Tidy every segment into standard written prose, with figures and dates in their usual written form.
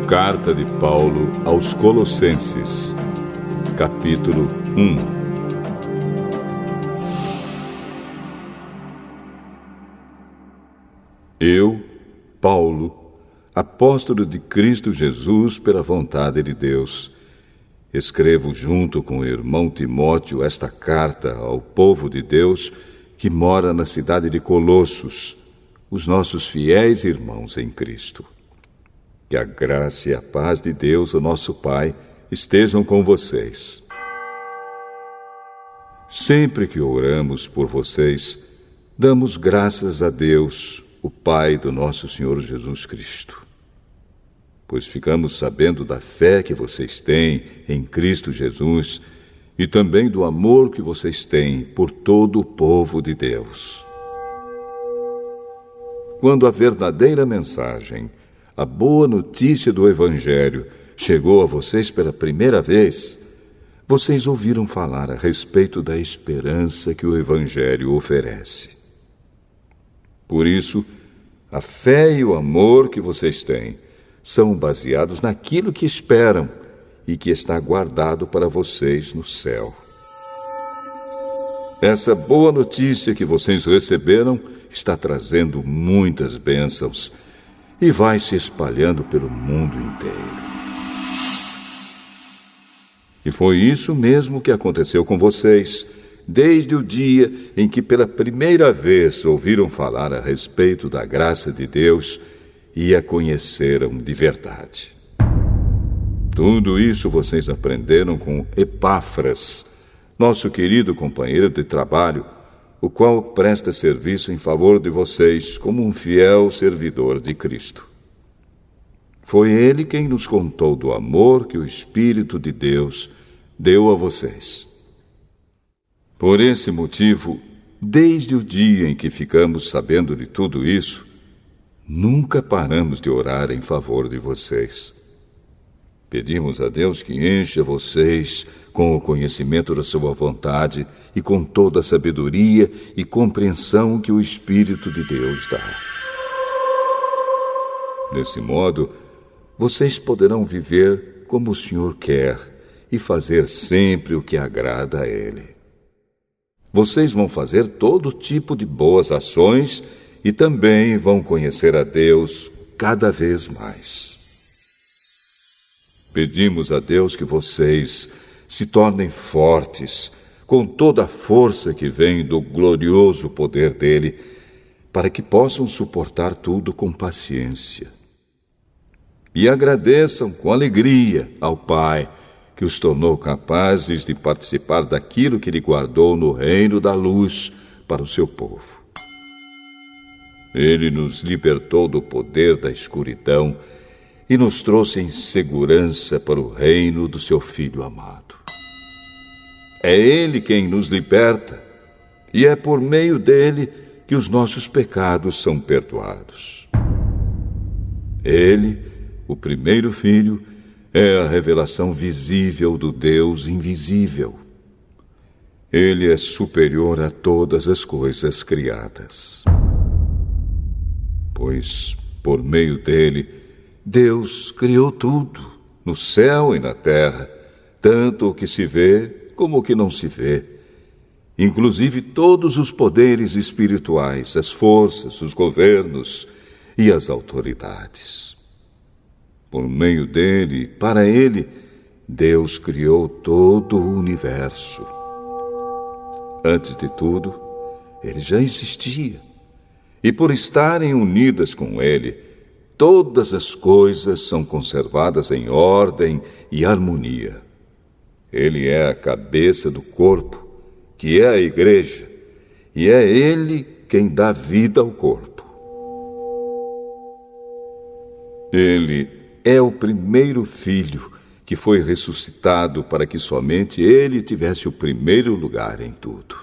Carta de Paulo aos Colossenses, capítulo 1. Eu, Paulo, apóstolo de Cristo Jesus pela vontade de Deus, escrevo junto com o irmão Timóteo esta carta ao povo de Deus que mora na cidade de Colossos, os nossos fiéis irmãos em Cristo. Que a graça e a paz de Deus, o nosso Pai, estejam com vocês. Sempre que oramos por vocês, damos graças a Deus, o Pai do nosso Senhor Jesus Cristo. Pois ficamos sabendo da fé que vocês têm em Cristo Jesus e também do amor que vocês têm por todo o povo de Deus. Quando a verdadeira mensagem, a boa notícia do Evangelho, chegou a vocês pela primeira vez, vocês ouviram falar a respeito da esperança que o Evangelho oferece. Por isso, a fé e o amor que vocês têm são baseados naquilo que esperam e que está guardado para vocês no céu. Essa boa notícia que vocês receberam está trazendo muitas bênçãos e vai se espalhando pelo mundo inteiro. E foi isso mesmo que aconteceu com vocês, desde o dia em que pela primeira vez ouviram falar a respeito da graça de Deus e a conheceram de verdade. Tudo isso vocês aprenderam com Epáfras, nosso querido companheiro de trabalho, o qual presta serviço em favor de vocês como um fiel servidor de Cristo. Foi ele quem nos contou do amor que o Espírito de Deus deu a vocês. Por esse motivo, desde o dia em que ficamos sabendo de tudo isso, nunca paramos de orar em favor de vocês. Pedimos a Deus que encha vocês com o conhecimento da sua vontade e com toda a sabedoria e compreensão que o Espírito de Deus dá. Desse modo, vocês poderão viver como o Senhor quer e fazer sempre o que agrada a Ele. Vocês vão fazer todo tipo de boas ações e também vão conhecer a Deus cada vez mais. Pedimos a Deus que vocês se tornem fortes com toda a força que vem do glorioso poder dele, para que possam suportar tudo com paciência. E agradeçam com alegria ao Pai, que os tornou capazes de participar daquilo que Ele guardou no reino da luz para o seu povo. Ele nos libertou do poder da escuridão e nos trouxe em segurança para o reino do seu Filho amado. É Ele quem nos liberta, e é por meio dele que os nossos pecados são perdoados. Ele, o primeiro Filho, é a revelação visível do Deus invisível. Ele é superior a todas as coisas criadas. Pois, por meio dele, Deus criou tudo, no céu e na terra, tanto o que se vê como o que não se vê, inclusive todos os poderes espirituais, as forças, os governos e as autoridades. Por meio dele, para ele, Deus criou todo o universo. Antes de tudo, ele já existia, e por estarem unidas com ele, todas as coisas são conservadas em ordem e harmonia. Ele é a cabeça do corpo, que é a igreja, e é ele quem dá vida ao corpo. Ele é o primeiro filho que foi ressuscitado para que somente ele tivesse o primeiro lugar em tudo.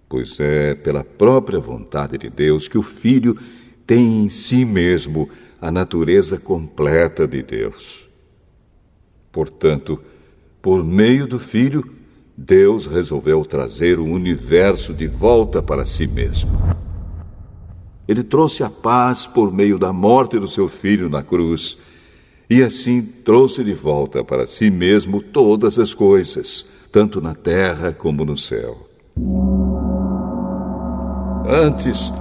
Pois é pela própria vontade de Deus que o Filho tem em si mesmo a natureza completa de Deus. Portanto, por meio do Filho, Deus resolveu trazer o universo de volta para si mesmo. Ele trouxe a paz por meio da morte do seu Filho na cruz, e assim trouxe de volta para si mesmo todas as coisas, tanto na terra como no céu. Antes,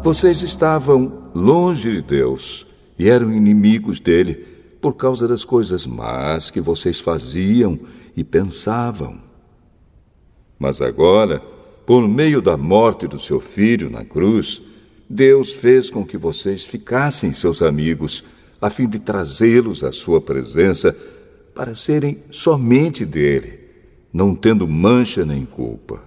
vocês estavam longe de Deus e eram inimigos dele por causa das coisas más que vocês faziam e pensavam. Mas agora, por meio da morte do seu Filho na cruz, Deus fez com que vocês ficassem seus amigos, a fim de trazê-los à sua presença para serem somente dele, não tendo mancha nem culpa.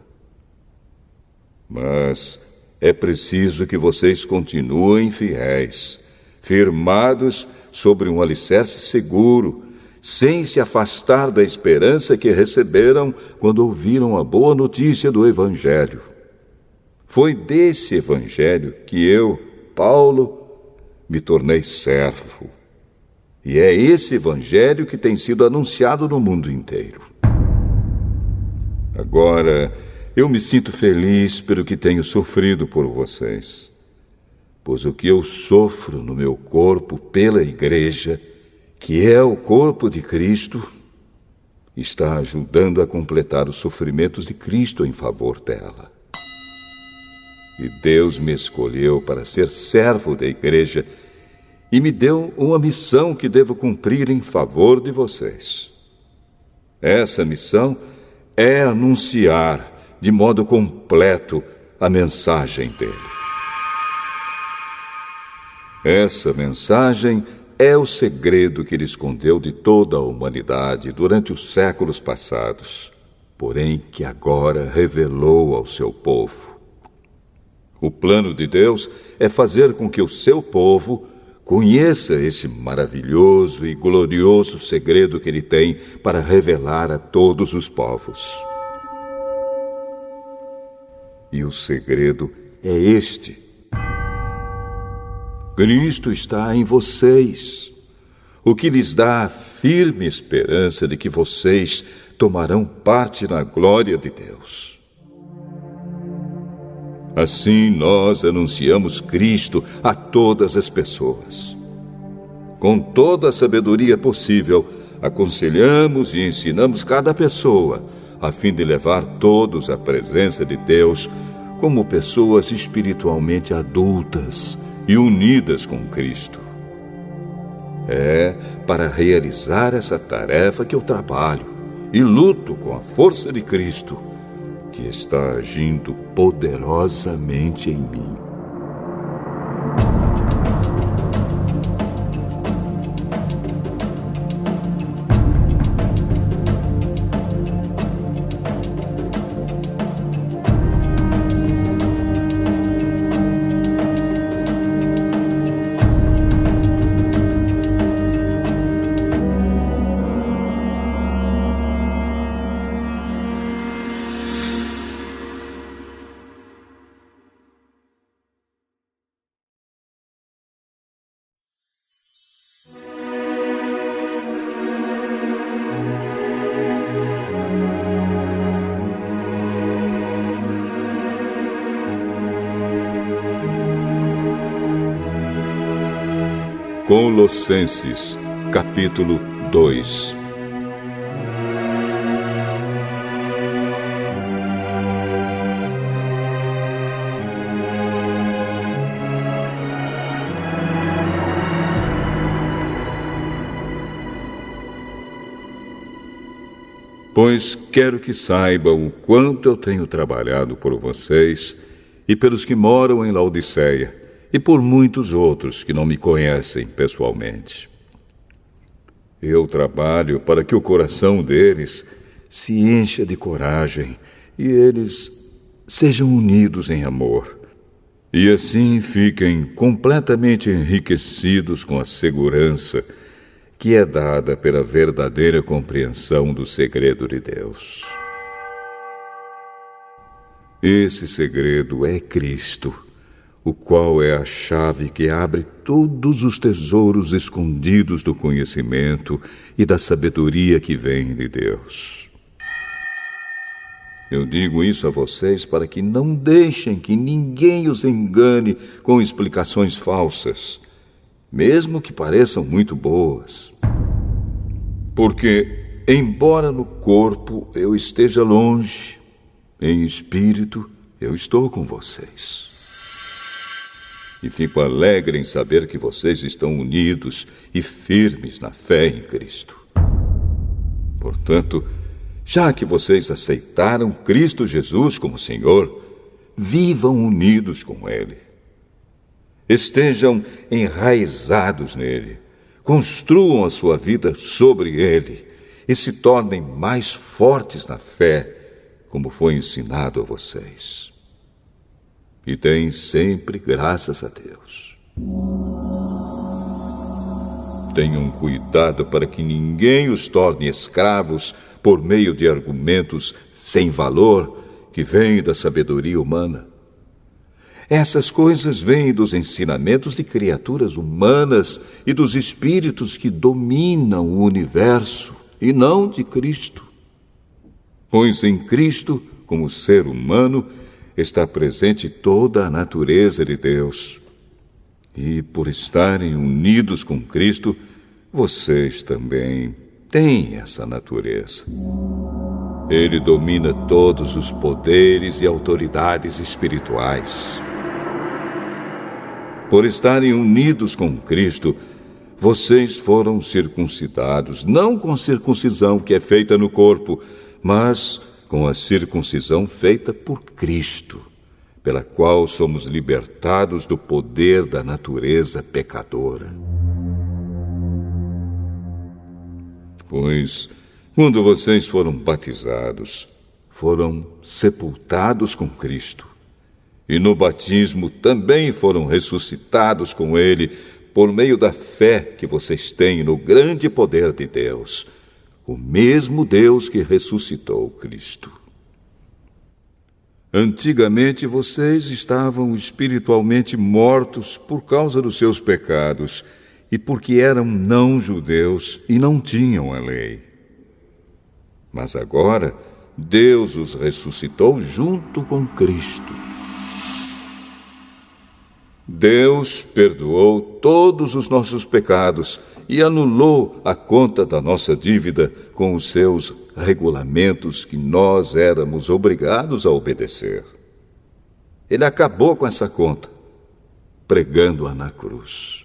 Mas é preciso que vocês continuem fiéis, firmados sobre um alicerce seguro, sem se afastar da esperança que receberam quando ouviram a boa notícia do Evangelho. Foi desse Evangelho que eu, Paulo, me tornei servo. E é esse Evangelho que tem sido anunciado no mundo inteiro. Agora, eu me sinto feliz pelo que tenho sofrido por vocês, pois o que eu sofro no meu corpo pela Igreja, que é o corpo de Cristo, está ajudando a completar os sofrimentos de Cristo em favor dela. E Deus me escolheu para ser servo da Igreja e me deu uma missão que devo cumprir em favor de vocês. Essa missão é anunciar de modo completo a mensagem dele. Essa mensagem é o segredo que ele escondeu de toda a humanidade durante os séculos passados, porém que agora revelou ao seu povo. O plano de Deus é fazer com que o seu povo conheça esse maravilhoso e glorioso segredo que ele tem para revelar a todos os povos. E o segredo é este: Cristo está em vocês, o que lhes dá a firme esperança de que vocês tomarão parte na glória de Deus. Assim nós anunciamos Cristo a todas as pessoas. Com toda a sabedoria possível, aconselhamos e ensinamos cada pessoa, a fim de levar todos à presença de Deus como pessoas espiritualmente adultas e unidas com Cristo. É para realizar essa tarefa que eu trabalho e luto com a força de Cristo, que está agindo poderosamente em mim. Colossenses, capítulo 2. Pois quero que saibam o quanto eu tenho trabalhado por vocês e pelos que moram em Laodiceia, e por muitos outros que não me conhecem pessoalmente. Eu trabalho para que o coração deles se encha de coragem e eles sejam unidos em amor, e assim fiquem completamente enriquecidos com a segurança que é dada pela verdadeira compreensão do segredo de Deus. Esse segredo é Cristo, o qual é a chave que abre todos os tesouros escondidos do conhecimento e da sabedoria que vem de Deus. Eu digo isso a vocês para que não deixem que ninguém os engane com explicações falsas, mesmo que pareçam muito boas. Porque, embora no corpo eu esteja longe, em espírito eu estou com vocês. E fico alegre em saber que vocês estão unidos e firmes na fé em Cristo. Portanto, já que vocês aceitaram Cristo Jesus como Senhor, vivam unidos com Ele. Estejam enraizados nele, construam a sua vida sobre Ele e se tornem mais fortes na fé, como foi ensinado a vocês. E deem sempre graças a Deus. Tenham cuidado para que ninguém os torne escravos por meio de argumentos sem valor que vêm da sabedoria humana. Essas coisas vêm dos ensinamentos de criaturas humanas e dos espíritos que dominam o universo, e não de Cristo. Pois em Cristo, como ser humano, está presente toda a natureza de Deus. E por estarem unidos com Cristo, vocês também têm essa natureza. Ele domina todos os poderes e autoridades espirituais. Por estarem unidos com Cristo, vocês foram circuncidados, não com a circuncisão que é feita no corpo, mas com a circuncisão feita por Cristo, pela qual somos libertados do poder da natureza pecadora. Pois, quando vocês foram batizados, foram sepultados com Cristo. E no batismo também foram ressuscitados com Ele, por meio da fé que vocês têm no grande poder de Deus, o mesmo Deus que ressuscitou Cristo. Antigamente vocês estavam espiritualmente mortos por causa dos seus pecados e porque eram não-judeus e não tinham a lei. Mas agora Deus os ressuscitou junto com Cristo. Deus perdoou todos os nossos pecados e anulou a conta da nossa dívida com os seus regulamentos que nós éramos obrigados a obedecer. Ele acabou com essa conta, pregando-a na cruz.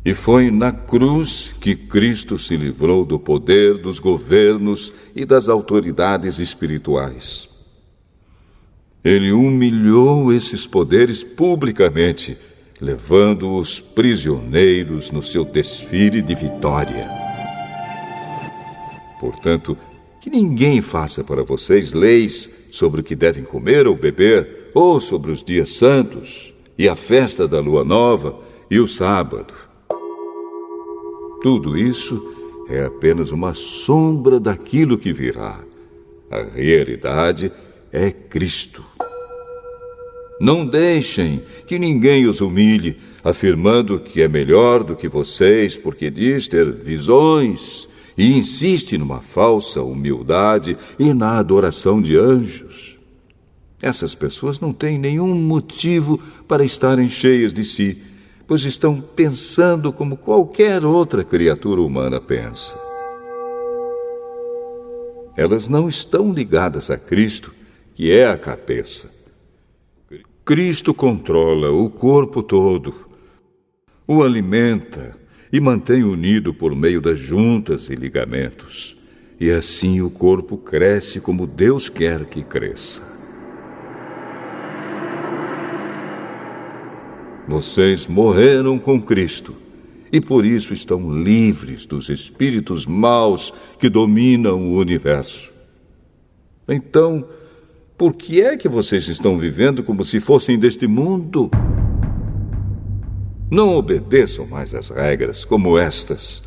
E foi na cruz que Cristo se livrou do poder dos governos e das autoridades espirituais. Ele humilhou esses poderes publicamente, levando-os prisioneiros no seu desfile de vitória. Portanto, que ninguém faça para vocês leis sobre o que devem comer ou beber, ou sobre os dias santos, e a festa da lua nova, e o sábado. Tudo isso é apenas uma sombra daquilo que virá. A realidade é Cristo. Não deixem que ninguém os humilhe, afirmando que é melhor do que vocês, porque diz ter visões e insiste numa falsa humildade e na adoração de anjos. Essas pessoas não têm nenhum motivo para estarem cheias de si, pois estão pensando como qualquer outra criatura humana pensa. Elas não estão ligadas a Cristo, que é a cabeça. Cristo controla o corpo todo, o alimenta e mantém unido por meio das juntas e ligamentos. E assim o corpo cresce como Deus quer que cresça. Vocês morreram com Cristo e por isso estão livres dos espíritos maus que dominam o universo. Então, por que é que vocês estão vivendo como se fossem deste mundo? Não obedeçam mais às regras como estas.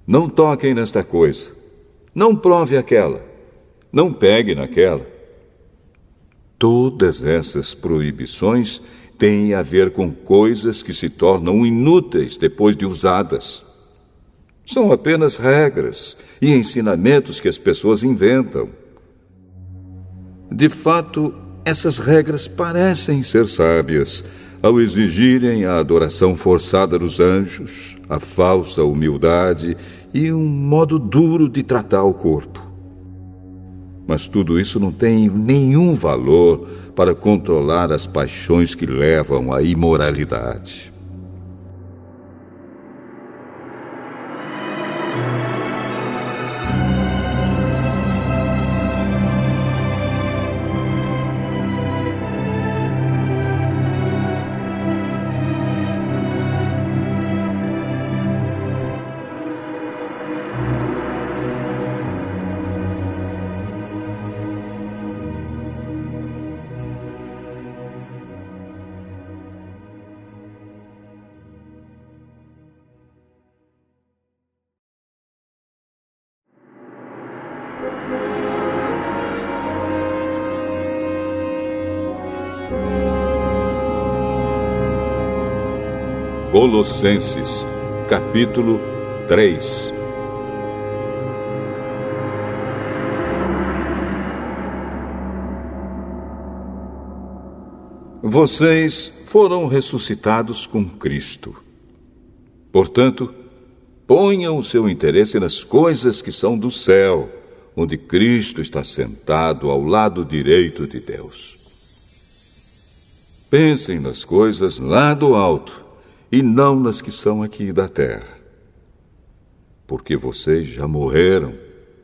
Não toquem nesta coisa. Não prove aquela. Não pegue naquela. Todas essas proibições têm a ver com coisas que se tornam inúteis depois de usadas. São apenas regras e ensinamentos que as pessoas inventam. De fato, essas regras parecem ser sábias ao exigirem a adoração forçada dos anjos, a falsa humildade e um modo duro de tratar o corpo. Mas tudo isso não tem nenhum valor para controlar as paixões que levam à imoralidade. Colossenses, capítulo 3. Vocês foram ressuscitados com Cristo. Portanto, ponham o seu interesse nas coisas que são do céu, onde Cristo está sentado ao lado direito de Deus. Pensem nas coisas lá do alto, e não nas que são aqui da terra. Porque vocês já morreram,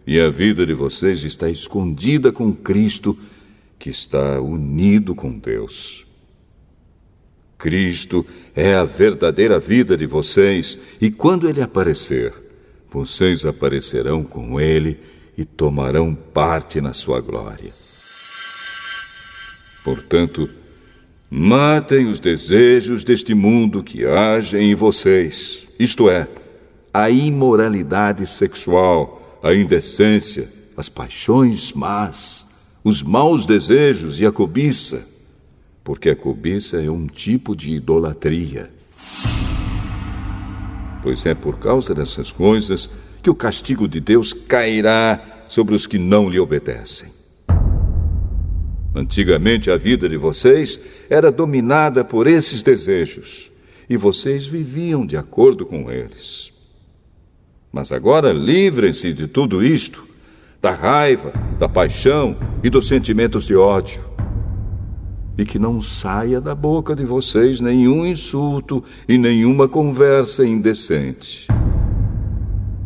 e a vida de vocês está escondida com Cristo, que está unido com Deus. Cristo é a verdadeira vida de vocês, e quando Ele aparecer, vocês aparecerão com Ele e tomarão parte na sua glória. Portanto, matem os desejos deste mundo que agem em vocês, isto é, a imoralidade sexual, a indecência, as paixões más, os maus desejos e a cobiça, porque a cobiça é um tipo de idolatria. Pois é por causa dessas coisas que o castigo de Deus cairá sobre os que não lhe obedecem. Antigamente a vida de vocês era dominada por esses desejos, e vocês viviam de acordo com eles. Mas agora livrem-se de tudo isto, da raiva, da paixão e dos sentimentos de ódio. E que não saia da boca de vocês nenhum insulto e nenhuma conversa indecente.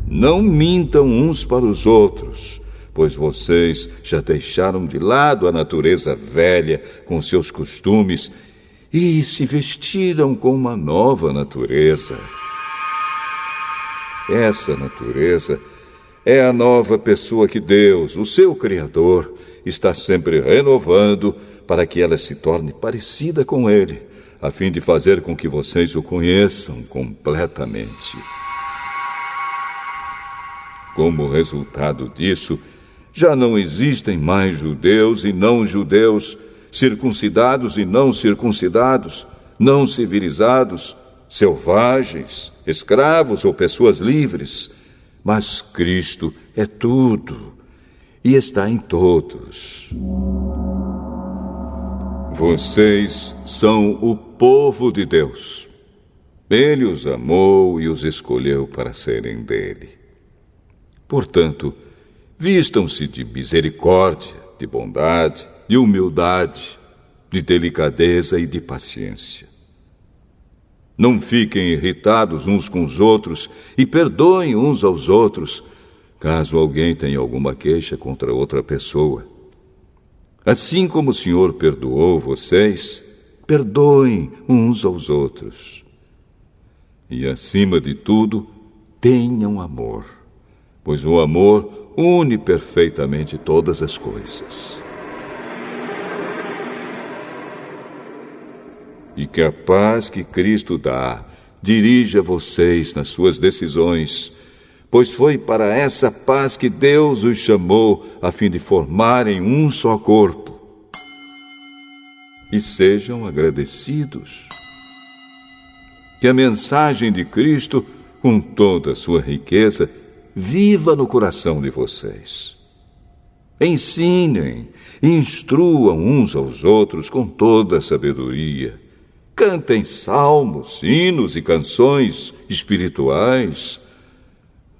Não mintam uns para os outros, pois vocês já deixaram de lado a natureza velha com seus costumes e se vestiram com uma nova natureza. Essa natureza é a nova pessoa que Deus, o seu Criador, está sempre renovando para que ela se torne parecida com Ele, a fim de fazer com que vocês o conheçam completamente. Como resultado disso, já não existem mais judeus e não judeus, circuncidados e não circuncidados, não civilizados, selvagens, escravos ou pessoas livres. Mas Cristo é tudo e está em todos. Vocês são o povo de Deus. Ele os amou e os escolheu para serem dele. Portanto, vistam-se de misericórdia, de bondade, de humildade, de delicadeza e de paciência. Não fiquem irritados uns com os outros e perdoem uns aos outros, caso alguém tenha alguma queixa contra outra pessoa. Assim como o Senhor perdoou vocês, perdoem uns aos outros. E, acima de tudo, tenham amor, pois o amor une perfeitamente todas as coisas. E que a paz que Cristo dá dirija vocês nas suas decisões, pois foi para essa paz que Deus os chamou a fim de formarem um só corpo. e sejam agradecidos. Que a mensagem de Cristo, com toda a sua riqueza, viva no coração de vocês. Ensinem e instruam uns aos outros com toda a sabedoria. Cantem salmos, hinos e canções espirituais.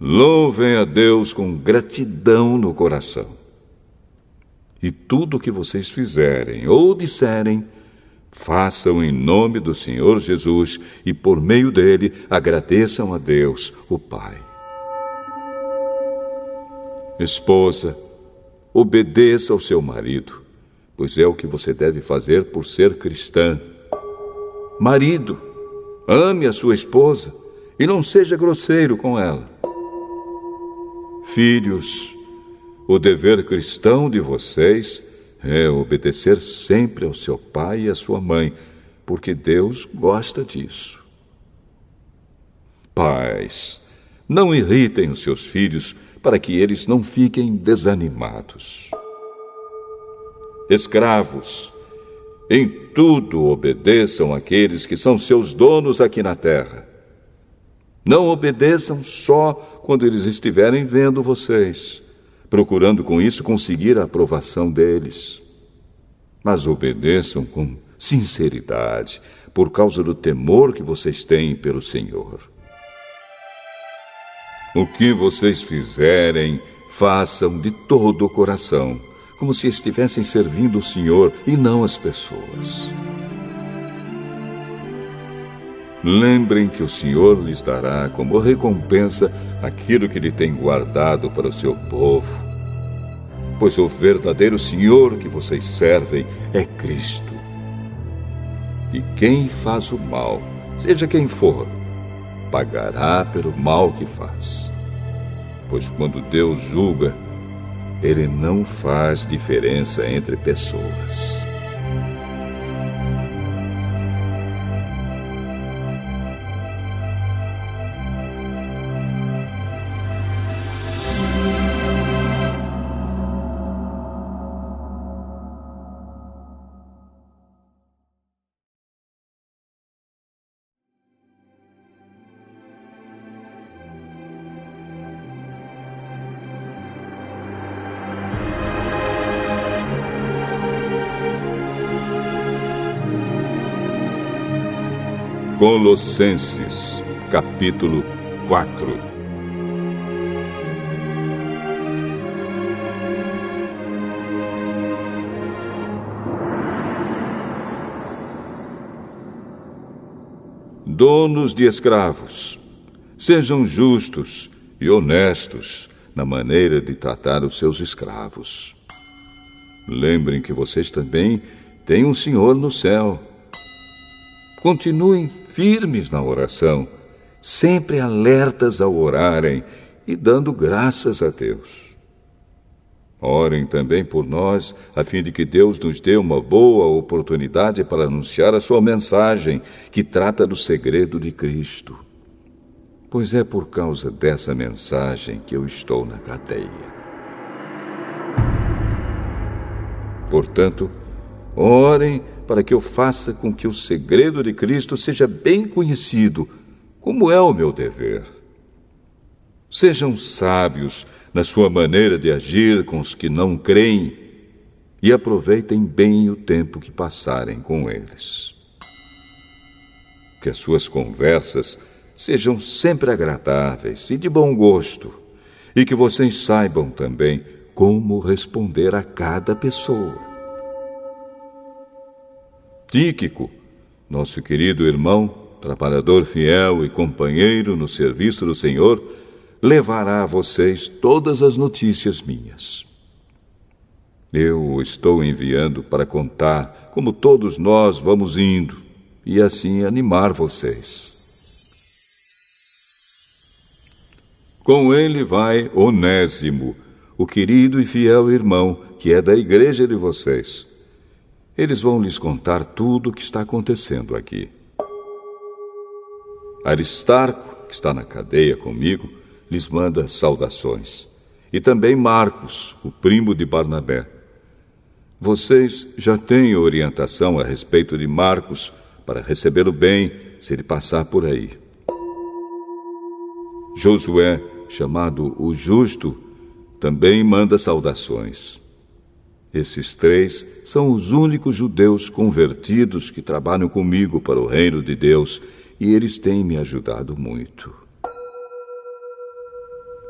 Louvem a Deus com gratidão no coração. E tudo o que vocês fizerem ou disserem, façam em nome do Senhor Jesus e, por meio dele, agradeçam a Deus, o Pai. Esposa, obedeça ao seu marido, pois é o que você deve fazer por ser cristã. Marido, ame a sua esposa e não seja grosseiro com ela. Filhos, o dever cristão de vocês é obedecer sempre ao seu pai e à sua mãe, porque Deus gosta disso. Pais, não irritem os seus filhos para que eles não fiquem desanimados. Escravos, em tudo obedeçam àqueles que são seus donos aqui na terra. Não obedeçam só quando eles estiverem vendo vocês, procurando com isso conseguir a aprovação deles. Mas obedeçam com sinceridade, por causa do temor que vocês têm pelo Senhor. O que vocês fizerem, façam de todo o coração, como se estivessem servindo o Senhor e não as pessoas. Lembrem que o Senhor lhes dará como recompensa aquilo que Ele tem guardado para o seu povo, pois o verdadeiro Senhor que vocês servem é Cristo. E quem faz o mal, seja quem for, pagará pelo mal que faz. Pois quando Deus julga, Ele não faz diferença entre pessoas. Colossenses, capítulo 4. Donos de escravos, sejam justos e honestos na maneira de tratar os seus escravos. Lembrem que vocês também têm um Senhor no céu. Continuem firmes na oração, sempre alertas ao orarem e dando graças a Deus. Orem também por nós, a fim de que Deus nos dê uma boa oportunidade para anunciar a sua mensagem, que trata do segredo de Cristo. Pois é por causa dessa mensagem que eu estou na cadeia. Portanto, orem para que eu faça com que o segredo de Cristo seja bem conhecido, como é o meu dever. Sejam sábios na sua maneira de agir com os que não creem e aproveitem bem o tempo que passarem com eles. Que as suas conversas sejam sempre agradáveis e de bom gosto, e que vocês saibam também como responder a cada pessoa. Tíquico, nosso querido irmão, trabalhador fiel e companheiro no serviço do Senhor, levará a vocês todas as notícias minhas. Eu o estou enviando para contar como todos nós vamos indo e assim animar vocês. Com ele vai Onésimo, o querido e fiel irmão que é da igreja de vocês. Eles vão lhes contar tudo o que está acontecendo aqui. Aristarco, que está na cadeia comigo, lhes manda saudações. E também Marcos, o primo de Barnabé. Vocês já têm orientação a respeito de Marcos para recebê-lo bem se ele passar por aí. Josué, chamado o Justo, também manda saudações. Esses 3 são os únicos judeus convertidos que trabalham comigo para o reino de Deus e eles têm me ajudado muito.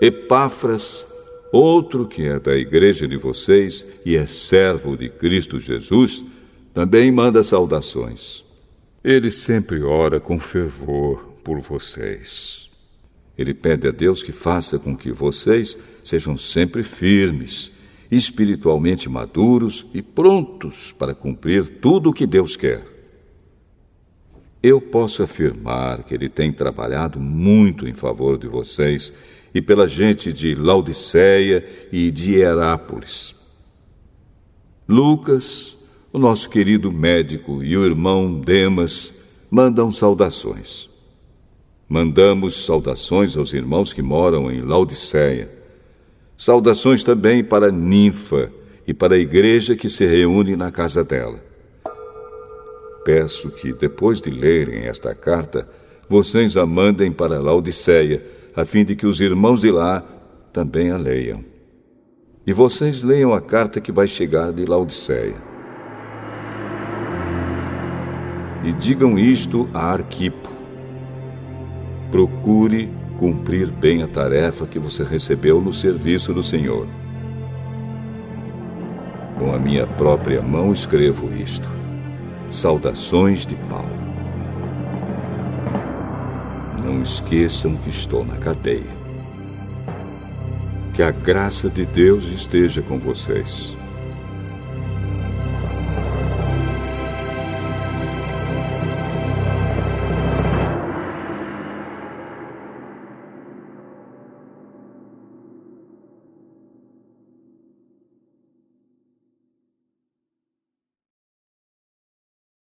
Epáfras, outro que é da igreja de vocês e é servo de Cristo Jesus, também manda saudações. Ele sempre ora com fervor por vocês. Ele pede a Deus que faça com que vocês sejam sempre firmes, espiritualmente maduros e prontos para cumprir tudo o que Deus quer. Eu posso afirmar que ele tem trabalhado muito em favor de vocês e pela gente de Laodiceia e de Hierápolis. Lucas, o nosso querido médico, e o irmão Demas mandam saudações. Mandamos saudações aos irmãos que moram em Laodiceia. Saudações também para Ninfa e para a igreja que se reúne na casa dela. Peço que, depois de lerem esta carta, vocês a mandem para Laodiceia, a fim de que os irmãos de lá também a leiam. E vocês leiam a carta que vai chegar de Laodiceia. E digam isto a Arquipo. Procure cumprir bem a tarefa que você recebeu no serviço do Senhor. Com a minha própria mão escrevo isto. Saudações de Paulo. Não esqueçam que estou na cadeia. Que a graça de Deus esteja com vocês.